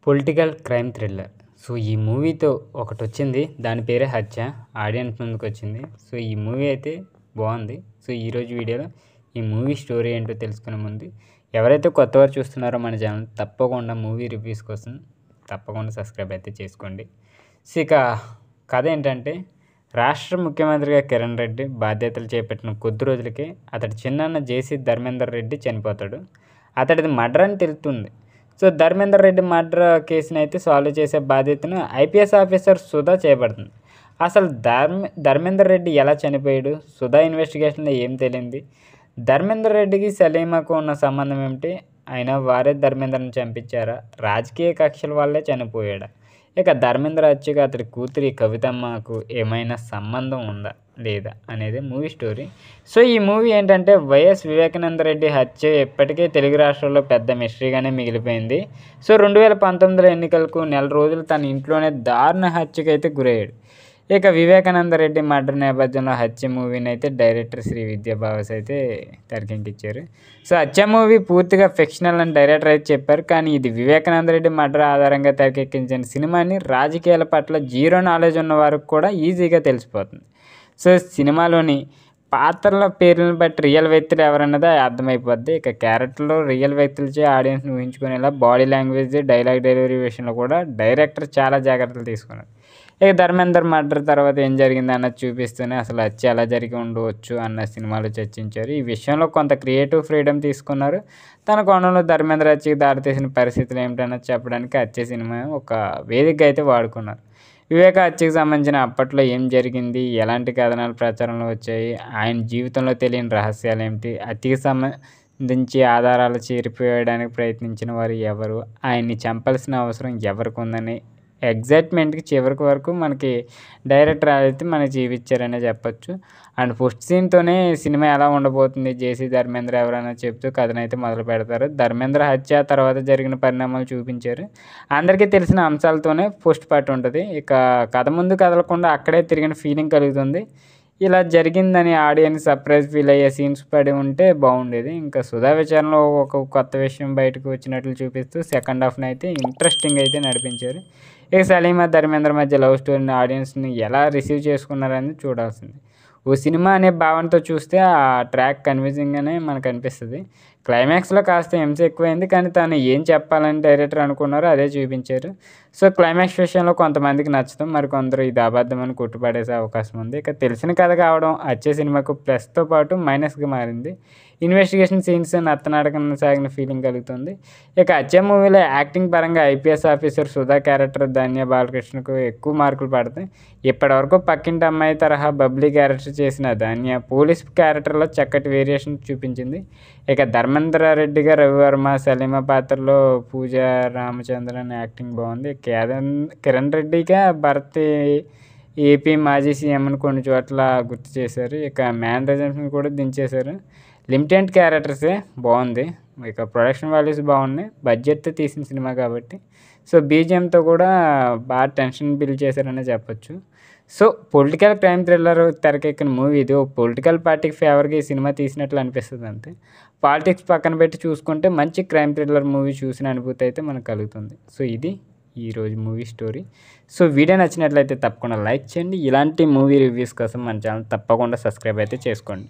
Political crime thriller. So, ఈ మూవీతో ఒకటొచ్చింది. దాని పేరే 'హత్య'. ఆడియన్స్ ముందుకొచ్చింది. సో, ఈ మూవీ అయితే బాగుంది. సో, ఈరోజు వీడియోలో ఈ మూవీ స్టోరీ ఏంటో తెలుసుకునే ముందు ఎవరైతే కొత్తవారు చూస్తున్నారో మన ఛానల్ తప్పకుండా మూవీ రివ్యూస్ కోసం తప్పకుండా సబ్స్క్రైబ్ అయితే చేసుకోండి. సో, ఇక కథ ఏంటంటే, రాష్ట్ర ముఖ్యమంత్రిగా కిరణ్ రెడ్డి బాధ్యతలు చేపట్టిన కొద్ది రోజులకే అతడి చిన్నాన్న జేసీ ధర్మేందర్ రెడ్డి చనిపోతాడు. అతడిది మర్డర్ అని తెలుస్తుంది. సో, ధర్మేందర్ రెడ్డి మర్డర్ కేసుని అయితే సాల్వ్ చేసే బాధ్యతను ఐపీఎస్ ఆఫీసర్ సుధా చేపడుతుంది. అసలు ధర్మేందర్ రెడ్డి ఎలా చనిపోయాడు, సుధా ఇన్వెస్టిగేషన్లో ఏం తేలింది, ధర్మేందర్ రెడ్డికి సలీమాకు ఉన్న సంబంధం ఏమిటి, అయినా వారే ధర్మేందర్ని చంపించారా, రాజకీయ కక్షల వల్లే చనిపోయాడా, ఇక ధర్మేందర్ హత్యకు అతడి కూతురి కవితమ్మకు ఏమైనా సంబంధం ఉందా లేదా అనేది మూవీ స్టోరీ. సో, ఈ మూవీ ఏంటంటే, వైఎస్ వివేకానంద రెడ్డి హత్య ఎప్పటికే తెలుగు రాష్ట్రాల్లో పెద్ద మిస్టరీగానే మిగిలిపోయింది. సో, 2019 ఎన్నికలకు నెల రోజులు తన ఇంట్లోనే దారుణ హత్యకు అయితే గురయ్యాడు. ఇక వివేకానంద రెడ్డి మర్డర్ నేపథ్యంలో హత్య మూవీని అయితే డైరెక్టర్ శ్రీ విద్యాభావస్ అయితే తెరకెక్కించారు. సో, హత్య మూవీ పూర్తిగా ఫిక్షనల్ అని డైరెక్టర్ అయితే చెప్పారు. కానీ ఇది వివేకానంద రెడ్డి మర్డర్ ఆధారంగా తెరకెక్కించిన సినిమాని రాజకీయాల పట్ల జీరో నాలెడ్జ్ ఉన్న వారికి కూడా ఈజీగా తెలిసిపోతుంది. సో, సినిమాలోని పాత్రల పేర్లను బట్టి రియల్ వ్యక్తులు ఎవరన్నది అర్థమైపోద్ది. ఇక క్యారెక్టర్లో రియల్ వ్యక్తులచే ఆడియన్స్ని ఊహించుకునేలా బాడీ లాంగ్వేజ్, డైలాగ్ డెలివరీ విషయంలో కూడా డైరెక్టర్ చాలా జాగ్రత్తలు తీసుకున్నారు. ఇక ధర్మేందర్ మర్డర్ తర్వాత ఏం జరిగింది అన్నది చూపిస్తూనే అసలు హత్య ఎలా జరిగి ఉండవచ్చు అన్న సినిమాలో చర్చించారు. ఈ విషయంలో కొంత క్రియేటివ్ ఫ్రీడమ్ తీసుకున్నారు. తన కోణంలో ధర్మేందర్ హత్యకి దారితీసిన పరిస్థితులు ఏమిటన్నది చెప్పడానికి హత్య సినిమా ఒక వేదికగా అయితే వాడుకున్నారు. వివేక హత్యకు సంబంధించిన అప్పట్లో ఏం జరిగింది, ఎలాంటి కథనాలు ప్రచారంలో వచ్చాయి, ఆయన జీవితంలో తెలియని రహస్యాలు ఏమిటి, హత్యకు సంబంధించి ఆధారాలు చేరిపోయడానికి ప్రయత్నించిన వారు ఎవరు, ఆయన్ని చంపాల్సిన అవసరం ఎవరికి ఉందని ఎగ్జైట్మెంట్కి చివరికి వరకు మనకి డైరెక్టర్ అయితే మనకి చూపించారనే చెప్పొచ్చు. అండ్ ఫస్ట్ సీన్తోనే సినిమా ఎలా ఉండబోతుంది, జేసీ ధర్మేంద్ర ఎవరైనా చెప్తూ కథనైతే మొదలు పెడతారు. ధర్మేంద్ర హత్య తర్వాత జరిగిన పరిణామాలు చూపించారు. అందరికీ తెలిసిన అంశాలతోనే పోస్ట్ పార్ట్ ఉంటుంది. ఇక కథ ముందు కదలకుండా అక్కడే తిరిగిన ఫీలింగ్ కలుగుతుంది. ఇలా జరిగిందని ఆడియన్స్ సర్ప్రైజ్ ఫీల్ అయ్యే సీన్స్ పడి ఉంటే బాగుండేది. ఇంకా సుధా విచారణలో ఒక కొత్త విషయం బయటకు వచ్చినట్లు చూపిస్తూ సెకండ్ హాఫ్ని అయితే ఇంట్రెస్టింగ్ అయితే నడిపించారు. ఇక సలీమా ధర్మేంద్ర మధ్య లవ్ స్టోరీని ఆడియన్స్ని ఎలా రిసీవ్ చేసుకున్నారని చూడాల్సింది. ఓ సినిమా అనే భావనతో చూస్తే ఆ ట్రాక్ కన్విన్సింగ్గానే మనకు అనిపిస్తుంది. క్లైమాక్స్లో కాస్త హింస ఎక్కువైంది, కానీ తను ఏం చెప్పాలని డైరెక్టర్ అనుకున్నారో అదే చూపించారు. సో, క్లైమాక్స్ విషయంలో కొంతమందికి నచ్చడం, మరికొందరు ఇది అబద్ధమని కొట్టుపడేసే అవకాశం ఉంది. ఇక తెలిసిన కథ కావడం హత్య సినిమాకు ప్లస్తో పాటు మైనస్గా మారింది. ఇన్వెస్టిగేషన్ సీన్స్ నత్తనాటకం సాగిన ఫీలింగ్ కలుగుతుంది. ఇక హత్య మూవీలో యాక్టింగ్ పరంగా ఐపీఎస్ ఆఫీసర్ సుధా క్యారెక్టర్ ధన్య బాలకృష్ణకు ఎక్కువ మార్కులు పడతాయి. ఇప్పటివరకు పక్కింటి అమ్మాయి తరహా బబ్లీ క్యారెక్టర్ చేసిన ధన్య పోలీస్ క్యారెక్టర్లో చక్కటి వేరియేషన్ చూపించింది. ఇక ధర్మేంద్ర రెడ్డిగా రవివర్మ, సలీమా పాత్రలో పూజా రామచంద్రన్ యాక్టింగ్ బాగుంది. కిరణ్ రెడ్డిగా భరత్ ఏపీ మాజీ సీఎంని కొన్ని చోట్ల గుర్తు చేశారు. ఇక మేనరిజమ్స్ని కూడా దించేశారు. లిమిటెడ్ క్యారెక్టర్సే బాగుంది. ఇక ప్రొడక్షన్ వాల్యూస్ బాగున్నాయి. బడ్జెట్తో తీసిన సినిమా కాబట్టి. సో, బీజిఎంతో కూడా బాగా టెన్షన్ బిల్డ్ చేశారనే చెప్పొచ్చు. సో, పొలిటికల్ క్రైమ్ థ్రిల్లర్ తెరకెక్కిన మూవీ ఇది. ఓ పొలిటికల్ పార్టీకి ఫేవర్గా ఈ సినిమా తీసినట్లు అనిపిస్తుంది అంతే. పాలిటిక్స్ పక్కన పెట్టి చూసుకుంటే మంచి క్రైమ్ థ్రిల్లర్ మూవీ చూసిన అనుభూతి అయితే మనకు కలుగుతుంది. సో, ఇది ఈరోజు మూవీ స్టోరీ. సో, వీడియో నచ్చినట్లయితే తప్పకుండా లైక్ చేయండి. ఇలాంటి మూవీ రివ్యూస్ కోసం మన ఛానల్ తప్పకుండా సబ్స్క్రైబ్ అయితే చేసుకోండి.